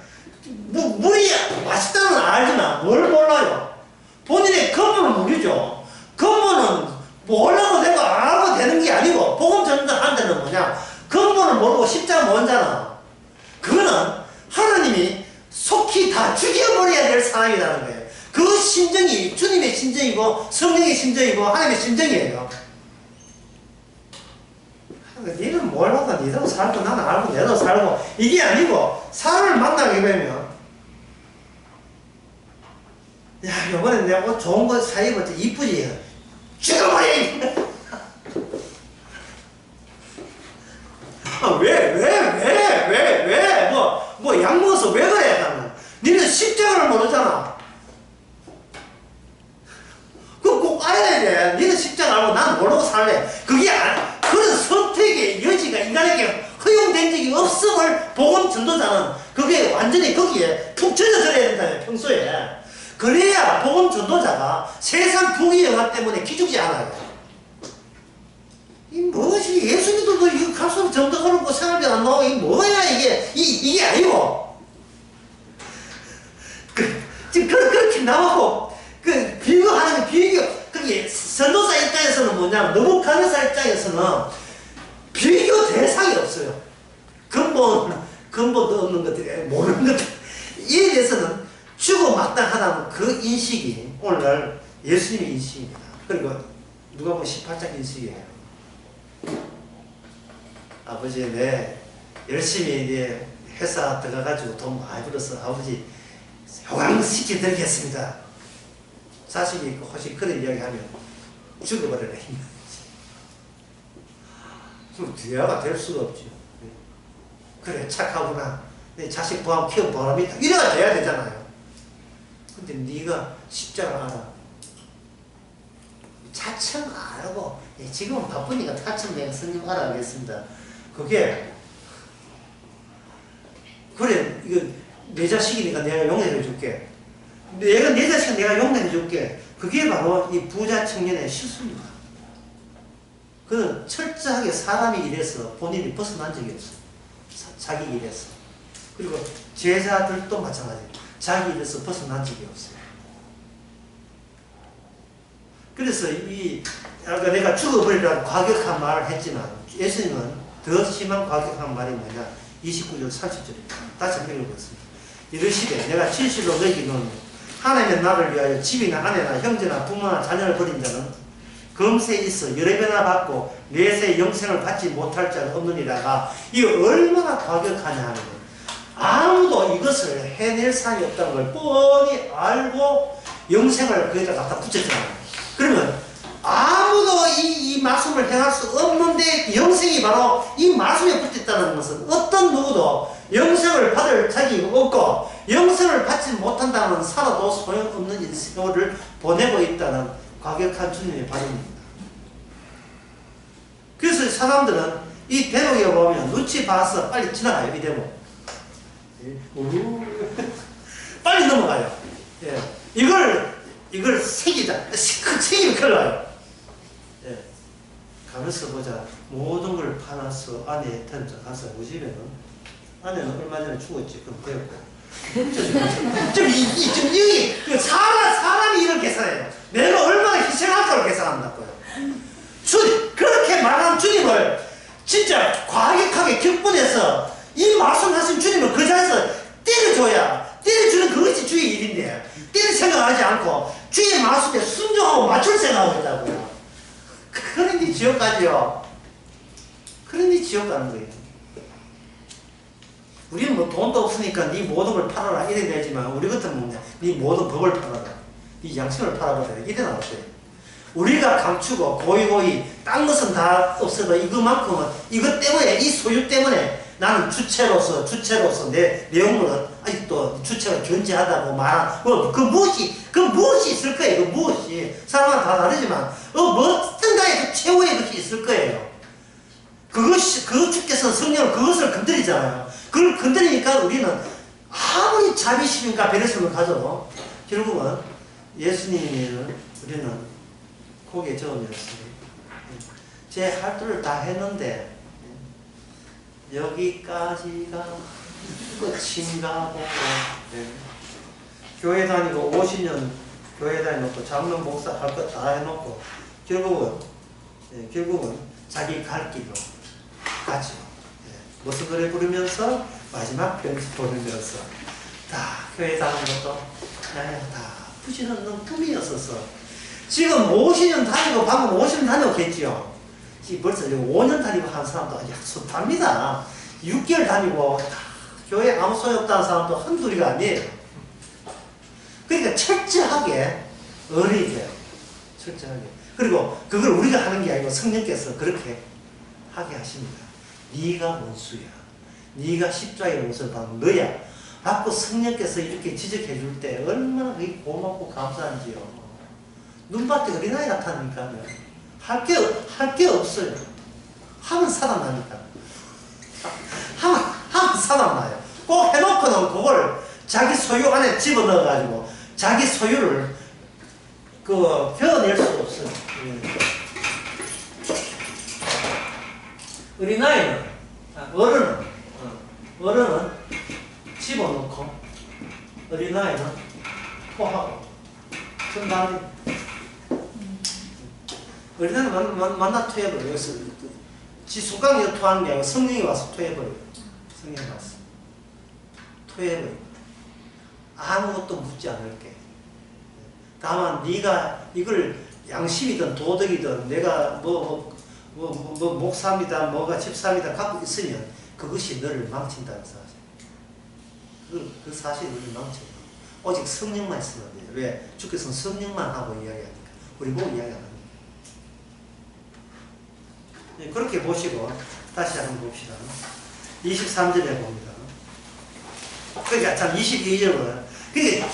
물이 맛있다는 건 알지만 뭘 몰라요? 본인의 근본을 모르죠. 근본은 모르고 되고 안 하고 되는 게 아니고 복음 전달하는 데는 뭐냐? 근본을 모르고 십자가 못 잖아. 그거는 하나님이 속히 다 죽여버려야 될 상황이라는 거예요. 그 심정이 주님의 심정이고 성령의 심정이고 하나님의 심정이에요. 니는 몰라도 니도 살고 나는 알고 내도 살고 이게 아니고 사람을 만나게 되면 야 이번에 내가 옷 좋은 거 사 입었지 이쁘지? 죽여버려! 왜? 뭐 약 먹어서 왜 그래? 나는 니는 십자가를 모르잖아. 그거 꼭 알아야 돼. 니는 십자가 알고 난 모르고 살래. 그런 선택의 여지가 인간에게 허용된 적이 없음을 복음 전도자는 그게 완전히 거기에 푹 젖어들어야 된다. 평소에. 그래야 복음 전도자가 세상 부귀영화 때문에 기죽지 않아요. 이 무엇이 예수님도 이거 갈수록 정덕하는 거 생활비 안 나오고 이게 뭐야 이게 아니고 나하고 그 비교하는 게 비교, 그게 선도사 입장에서는 뭐냐면 느부갓네살 입장에서는 비교 대상이 없어요. 근본도 없는 것들이 모르는 것들. 이에 대해서는 죽어 마땅하다는 그 인식이 오늘날 예수님의 인식입니다. 그리고 누가 보면 18장 인식이에요. 아버지, 내 열심히 이제 회사 들어가가지고 돈 많이 벌어서 아버지 호강시켜 드리겠습니다. 자식이 혹시 그런 이야기 하면 죽어버려라. 그럼 뒤아가 될 수가 없죠. 그래, 착하구나. 내 자식 보람 키운 보람이 있다. 이래가 돼야 되잖아요. 근데 네가 십자가를 알아. 차츰 알고, 지금은 바쁘니까 차츰 내가 스님 알아가겠습니다. 그게, 그래, 이거 내 자식이니까 내가 용서해 줄게. 내 자식은 내가 용서해 줄게. 그게 바로 이 부자 청년의 실수입니다. 그는 철저하게 사람이 일해서 본인이 벗어난 적이 없어. 자기 일해서. 그리고 제자들도 마찬가지예요. 자기 일에서 벗어난 적이 없어요. 그래서 아까 내가 죽어버리라고 과격한 말을 했지만 예수님은 더 심한 과격한 말이 뭐냐? 29절 30절입니다. 다시 한번 읽어보겠습니다. 이르시되 내가 진실로 너희는 하나님의 나를 위하여 집이나 아내나 형제나 부모나 자녀를 버린 자는 금세 있어 여러 배나 받고 내세 영생을 받지 못할 자는 없느니라가 이거 얼마나 과격하냐 하는 거예요. 아무도 이것을 해낼 사람이 없다는 걸 뻔히 알고 영생을 거기다 갖다 붙였잖아요. 그러면 아무도 이 말씀을 행할 수 없는데 영생이 바로 이 말씀에 붙었다는 것은 어떤 누구도 영생을 받을 자격이 없고 영생을 받지 못한다는 살아도 소용없는 인생을 보내고 있다는 과격한 주님의 발언입니다. 그래서 사람들은 이 대목에 보면 눈치 봐서 빨리 지나가요. 이 대목. 빨리 넘어가요. 예. 이걸 새기자. 새기면 큰일 나요. 예. 가면서 보자. 모든 걸 팔아서 아내의 턴자 가서 보시면은 아내는 얼마 전에 죽었지. 그럼 되었고. 좀 사람이 이걸 계산해요. 내가 얼마나 희생할까를 계산한다고요. 그렇게 말하는 주님을 진짜 과격하게 격분해서 이 말씀하신 주님을 그 자리에서 때려주는 그것이 주의 일인데 때릴 생각하지 않고 주의 말씀에 순종하고 맞출 생각하고 있다고요. 그러니 지옥 가지요. 그러니 지옥 가는 거예요. 우리는 뭐 돈도 없으니까 네 모든 걸 팔아라 이래 되지만 우리 같은 뭐냐, 네 모든 법을 팔아라, 네 양심을 팔아버려라 이래 나왔어요. 우리가 감추고 고이고이 딴 것은 다 없어도 이것만큼은 이것 때문에 이 소유 때문에 나는 주체로서 내 내용물은 아직도 주체가 존재하다고 말한 그 무엇이 있을 거예요. 그 무엇이 사람마다 다 다르지만 어떤가의 그 최후의 것이 있을 거예요. 그 주께서 성령을 그것을 건드리잖아요. 그걸 건드리니까 우리는 아무리 자비심과 배려심을 가져도 결국은 예수님을 우리는 고개 저으면서 제 할 일을 다 했는데 여기까지가 끝인가 보고 교회 다니고 50년 교회 다니고 장로님 목사 할 것 다 해놓고 결국은 자기 갈 길로 가죠. 무슨 노래 부르면서 마지막 편지 부르면서 다 교회 다니는 것도 다 부질없는 꿈이었어서 지금 50년 다니고 방금 50년 다녔겠지요. 지금 벌써 5년 다니고 한 사람도 숱합니다. 6개월 다니고 교회 아무 소용없다는 사람도 한둘이가 아니에요. 그러니까 철저하게 어리게 철저하게. 그리고 그걸 우리가 하는 게 아니고 성령께서 그렇게 하게 하십니다. 네가 원수야. 네가 십자가의 원수를 받는 너야. 받고 성령께서 이렇게 지적해 줄 때 얼마나 그게 고맙고 감사한지요. 눈밭에 어린아이 같다니까요. 할 게 없어요. 하면 살아나니까. 하면 살아나요. 꼭 해놓고는 그걸 자기 소유 안에 집어넣어가지고 자기 소유를 겨어낼 수 없어요. 어린아이는, 어른은 집어넣고, 어린아이는 토하고, 전 나한테 어린아이를 만나 토해버려. 여기서 지 손가락이 토하는 게 아니고 성령이 와서 토해버려. 성령이 와서 토해버려. 아무것도 묻지 않을게. 다만 네가 이걸 양심이든 도덕이든 내가 목사입니다, 뭐가 집사입니다 갖고 있으면 그것이 너를 망친다는 사실. 그 사실이 너를 망쳐. 오직 성령만 있으면 안 돼요. 왜? 주께서는 성령만 하고 이야기하니까. 우리 보고 이야기 안 합니다. 네, 그렇게 보시고 다시 한번 봅시다. 23절에 봅니다. 그러니까 참 22절은 그러니까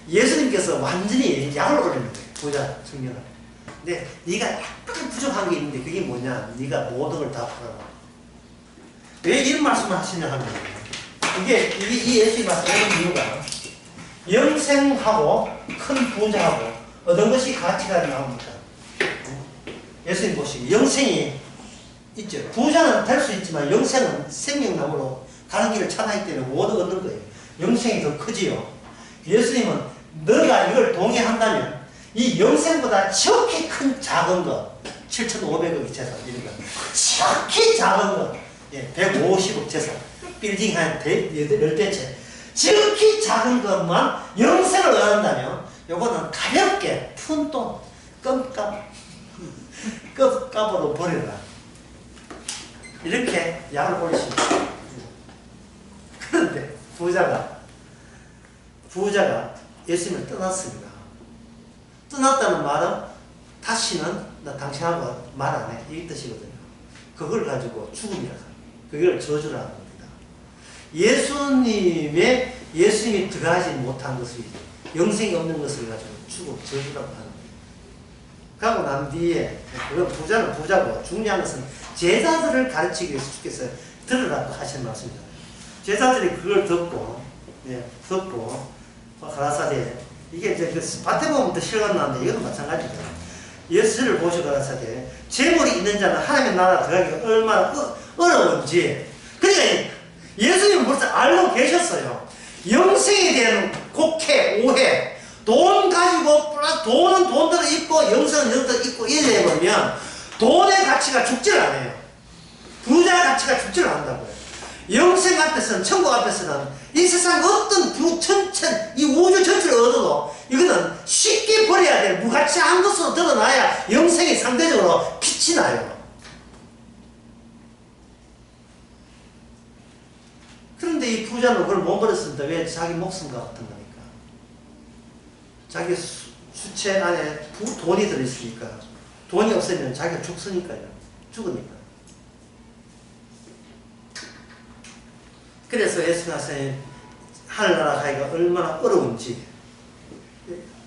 예수님께서 완전히 약을 올리는 거예요. 부자 청년을. 근데 네가 약간 부족한 게 있는데 그게 뭐냐? 네가 모든 걸 다 팔아라. 왜 이런 말씀을 하시냐 하면 이 예수님 말씀하는 이유가 영생하고 큰 부자하고 어떤 것이 가치가 나옵니까? 예수님 보시기 영생이 있죠. 부자는 될 수 있지만 영생은 생명나무로 가는 길을 찾아있기 때문에 못 얻는 거예요. 영생이 더 크지요. 예수님은 너가 이걸 동의한다면 이 영생보다 지극히 큰 작은 것 7,500억의 재산 이런 거 지극히 작은 것 150억 재산 빌딩 한 10대째 지극히 작은 것만 영생을 얻는다면 요거는 가볍게 푼 돈 껌값으로 버려라. 이렇게 약을 올리십니다. 그런데 부자가 예수님을 떠났습니다. 떠났다는 말은 다시는 나 당신하고 말 안 해. 이 뜻이거든요. 그걸 가지고 죽음이라고 합니다. 그걸 저주라는 겁니다. 예수님이 들어가지 못한 것이 영생이 없는 것을 가지고 죽음, 저주라고 하는 거예요. 그러고 난 뒤에 그건 부자는 부자고 중요한 것은 제자들을 가르치기 위해서 주께서 들으라고 하신 말씀입니다. 제자들이 그걸 듣고 가라사대 이게 이제 그 밭에 보면 더 실감 나는데 이것도 마찬가지죠. 예수를 보시고 가라사대 재물이 있는 자는 하나님의 나라 들어가기가 얼마나 어려운지. 그러니까 예수님은 벌써 알고 계셨어요. 영생에 대한 곡해, 오해, 돈 가지고 플러스 돈은 돈대로 있고 영생은 영대로 있고 이래 보면 돈의 가치가 죽지를 않아요. 부자의 가치가 죽지를 않는다고요. 영생 앞에서는, 천국 앞에서는 이 세상 어떤 이 우주 전체를 얻어도 이거는 쉽게 버려야 될 무가치한 것으로 드러나야 영생이 상대적으로 빛이 나요. 그런데 이 부자는 그걸 못 버렸습니다. 왜? 자기 목숨과 같은 거니까. 자기 수채 안에 돈이 들어있으니까. 돈이 없으면 자기가 죽으니까요. 그래서 예수님 하늘나라 가기가 얼마나 어려운지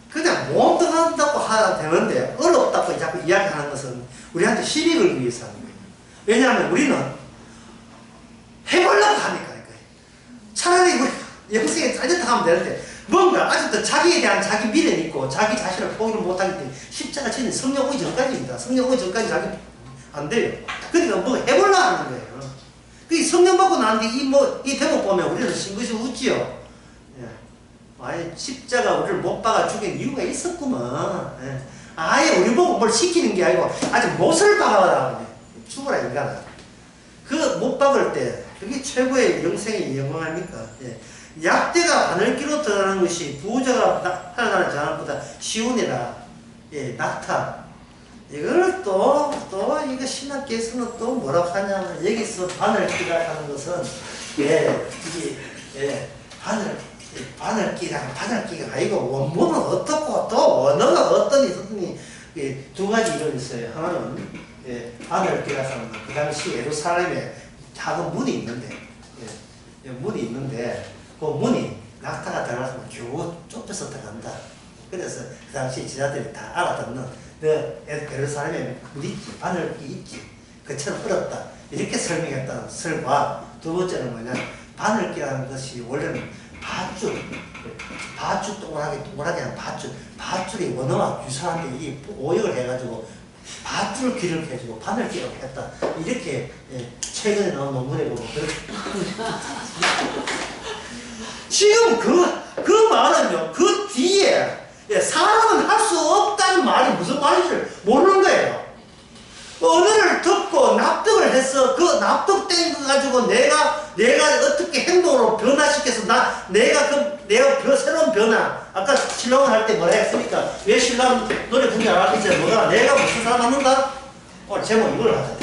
그냥 못 들어간다고 하면 되는데 어렵다고 자꾸 이야기하는 것은 우리한테 시비 걸기 위해서 하는 거예요. 왜냐하면 우리는 해보려고 하니까 차라리 우리 영생에 짜릿하게 하면 되는데 뭔가 아직도 자기에 대한 자기 미련이 있고 자기 자신을 포기를 못하기 때문에 십자가 지는 성령 오기 전까지입니다. 성령 오기 전까지 자기 안 돼요. 그러니까 뭐 해보려고 하는 거예요. 그 성령 받고 난 뒤 이 대목 보면 우리는 싱긋이 웃지요. 예. 아예 십자가 우리를 못 박아 죽인 이유가 있었구만. 예. 아예 우리 보고 뭘 시키는 게 아니고 아직 못을 박아라. 죽어라 인간아. 그 못 박을 때 그게 최고의 영생의 영광 아닙니까? 예. 약대가 바늘기로 들어가는 것이 부자가 하나하나 장한보다 쉬우니라. 예, 낙타. 이걸 또 이거 신학계에서는 또 뭐라고 하냐면 여기서 바늘기라 하는 것은 바늘기가 아니고 원문은 어떻고 또 언어가 어떠니 두 가지 이론이 있어요. 하나는 바늘기라 하는 것. 그 당시 예루살렘에 작은 문이 있는데 그 문이 낙타가 들어가서 쭉 좁혀서 들어간다. 그래서 그 당시 지자들이 다 알아듣는 예루살렘에 물 있지, 바늘기 있지, 그처럼 어렵다. 이렇게 설명했다는 설과 두 번째는 뭐냐, 바늘기라는 것이 원래는 밧줄 동그랗게 한 밧줄이 원어와 유사한데 이게 오역을 해가지고 밧줄 귀를 해주고 바늘기라고 했다. 이렇게 최근에 나온 논문에 보면 그렇게 지금 그 말은요, 그 뒤에 예, 사람은 할 수 없다는 말이 무슨 말인지 모르는 거예요. 언어를 듣고 납득을 해서 그 납득된 거 가지고 내가 어떻게 행동으로 변화시켜서 내가 새로운 변화. 아까 신랑을 할 때 뭐라 했습니까? 왜 신랑 노래 부르지 않았겠어요? 뭐가 내가 무슨 사람 하는가? 오늘 제목 이걸 하자.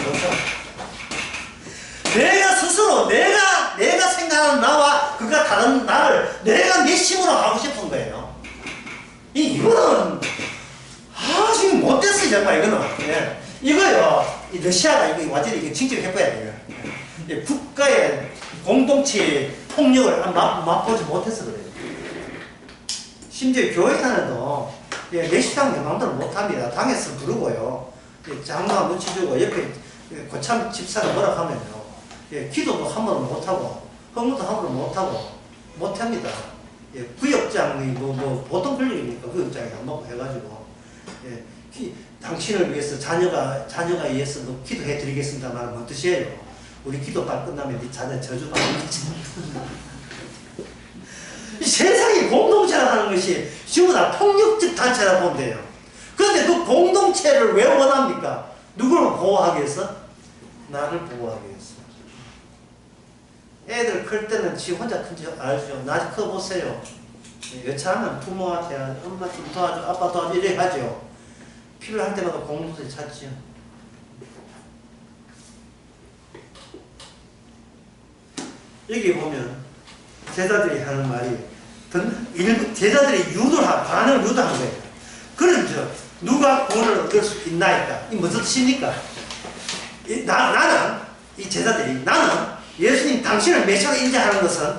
내가 스스로 내가 생각하는 나와 그가 다른 나를 내가 내 힘으로 하고 싶은 거예요. 이거는 지금 못됐어요 정말 이거는. 예. 이거요 이 러시아가 이거 완전히 이거 징집해봐야 돼요. 예. 국가의 공동체 폭력을 맛보지 못해서 그래요. 심지어 교회 안에도 예, 내시당 내 마음대로 못합니다. 당에서 부르고요. 예, 장로가 눈치 주고 옆에 고참 집사가 뭐라 하면요. 예, 기도도 함부로 못하고 헌금도 함부로 못합니다. 예, 구역장이 뭐 보통 권력이니까 구역장이 안 먹고 해가지고 예, 당신을 위해서 자녀가 위해서 기도해 드리겠습니다 말하면 어떠시에요? 우리 기도빨 끝나면 네 자녀 저주 받는 거지. 이 세상이 공동체라는 것이 전부 다 폭력적 단체라고 보면 돼요. 그런데 그 공동체를 왜 원합니까? 누구를 보호하기 위해서? 나를 보호하기 위해서. 애들 클 때는 지 혼자 큰지 알죠. 나중에 커보세요. 여차하면 부모한테 엄마 좀 도와줘, 아빠 도와줘 이래 하죠. 필요할 때마다 공동체 찾지요. 여기 보면 제자들이 하는 말이 제자들이 반응을 유도한 거예요. 그런즉 누가 구원을 얻을 수 있나이까? 이 무슨 뜻입니까? 나는 이 제자들이 나는 예수님 당신을 메시아로 인정하는 것은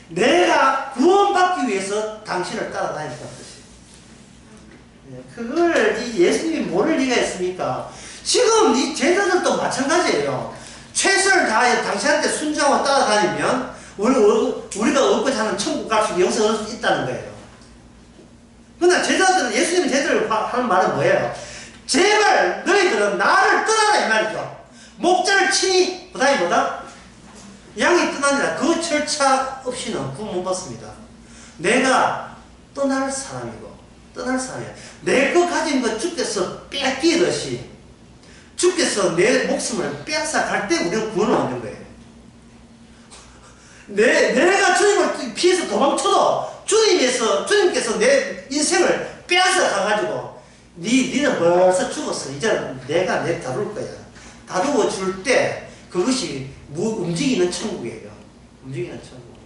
내가 구원받기 위해서 당신을 따라다녔다는 뜻이에요. 그걸 이 예수님이 모를 리가 있습니까? 지금 이 제자들도 마찬가지예요. 최선을 다해 당신한테 순종하고 따라다니면 우리가 얻고자 하는 천국 갈 수 있는 영생을 얻을 수 있다는 거예요. 그러나 제자들은 예수님 제자들 하는 말은 뭐예요? 제발 너희들은 나를 떠나라 이 말이죠. 목자를 치니 그 다음에 뭐다? 양이 떠나니라. 그 절차 없이는 구원 못 받습니다. 내가 떠날 사람이고 떠날 사람이야. 내 거 가진 거 주께서 뺏기듯이 주께서 내 목숨을 뺏어 갈 때 우리는 구원을 얻는 거예요. 내가 주님을 피해서 도망쳐도 주님께서 내 인생을 빼앗아 가가지고 니는 벌써 죽었어. 이제는 내가 다룰 거야. 다루어 줄 때 그것이 움직이는 천국이에요. 움직이는 천국.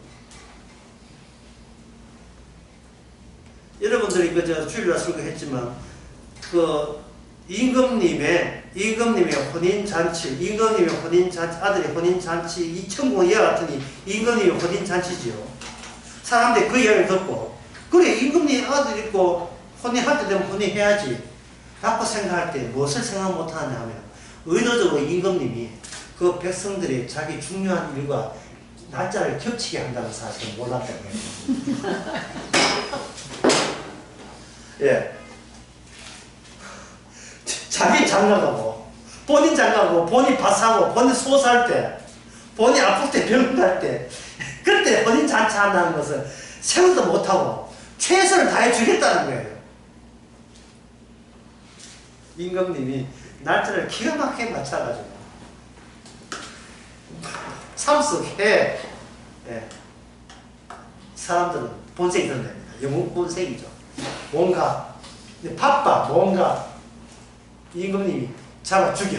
여러분들이 주일날 설교했지만 임금님의 혼인잔치, 아들의 혼인잔치, 이 천국 이와 같으니 임금님의 혼인잔치지요. 사람들이 그 이야기를 듣고, 그래, 임금님 아들 있고, 혼인할 때 되면 혼인해야지. 라고 생각할 때 무엇을 생각 못하느냐 하면, 의도적으로 임금님이 그 백성들의 자기 중요한 일과 날짜를 겹치게 한다는 사실을 몰랐다는 거예요. 예. 자기 장가가고, 본인 장가가고, 본인 밭사고, 본인 소살 때, 본인 아플 때, 병원 갈 때, 그때 본인 잔치 한다는 것은 생각도 못하고 최선을 다해 주겠다는 거예요. 임금님이 날짜를 기가 막히게 맞춰가지고 참석해. 예. 사람들은 본색이 드는 겁니다. 영웅 본색이죠. 뭔가 바빠 뭔가 임금님이 잡아 죽여.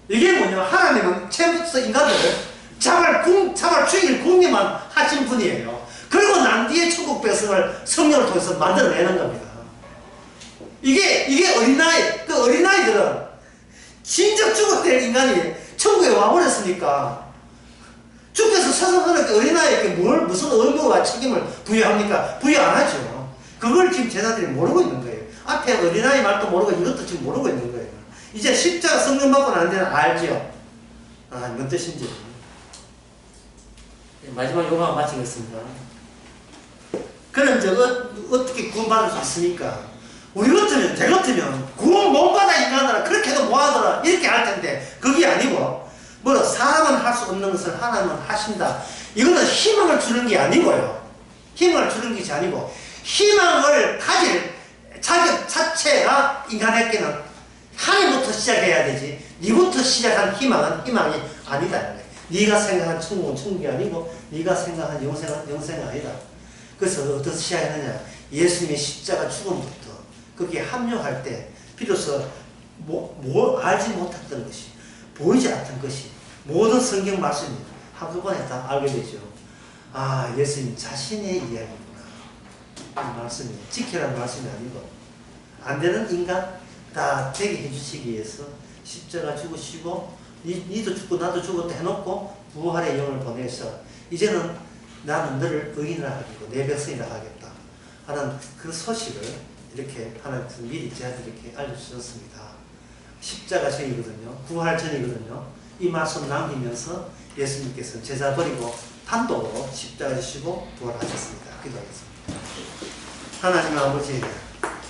이게 뭐냐? 하나님은 처음부터 인간들을 잡아 죽일 궁리만 하신 분이에요. 그리고 난 뒤에 천국 백성을 성령을 통해서 만들어내는 겁니다. 이게 어린아이, 그 어린아이들은 진짜 죽어야 될 인간이 천국에 와버렸으니까 주께서 세상에 어린아이에게 무슨 의무와 책임을 부여합니까? 부여 안 하죠. 그걸 지금 제자들이 모르고 있는 거예요. 앞에 어린아이 말도 모르고 이것도 지금 모르고 있는 거예요. 이제 십자가 성령 받고 난 데는 알지요. 뭔 뜻인지. 마지막 요가 마치겠습니다. 그럼 어떻게 구원받을 수 있습니까? 우리 같으면, 제 같으면 구원 못 받아 인간들아 그렇게도 뭐하더라 이렇게 할 텐데 그게 아니고 사람은 할 수 없는 것을 하나님은 하신다. 이거는 희망을 주는 게 아니고요. 희망을 주는 것이 아니고 희망을 가질 자격 자체가 인간에게는 하나님부터 시작해야 되지. 니부터 시작한 희망은 희망이 아니다. 네가 생각한 천국은 천국이 아니고 네가 생각한 영생은 아니다. 그래서 어떻게 시작했느냐. 예수님의 십자가 죽음부터 거기에 합류할 때 비로소 알지 못했던 것이, 보이지 않던 것이 모든 성경 말씀이 한꺼번에 다 알게 되죠. 아, 예수님 자신의 이야기구나. 이 말씀이 지키라는 말씀이 아니고 안 되는 인간 다 되게 해주시기 위해서 십자가 죽으시고 니도 죽고 나도 죽었다 해놓고 부활의 영을 보내서 이제는 나는 너를 의인이라 하겠고 내 백성이라 하겠다 하는 그 소식을 이렇게 하나님께서 미리 저한테 이렇게 알려주셨습니다. 십자가 전이거든요. 부활 전이거든요. 이 말씀 남기면서 예수님께서 제자 버리고 단독으로 십자가 지시고 부활하셨습니다. 기도하겠습니다. 하나님 아버지,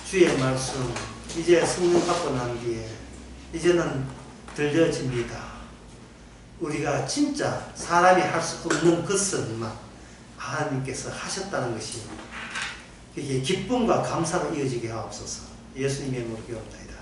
주의 말씀 이제 성령 받고 난 뒤에 이제는 들려집니다. 우리가 진짜 사람이 할 수 없는 것을만 하나님께서 하셨다는 것이 이게 기쁨과 감사로 이어지게 하옵소서. 예수님의 이름으로 기도합니다.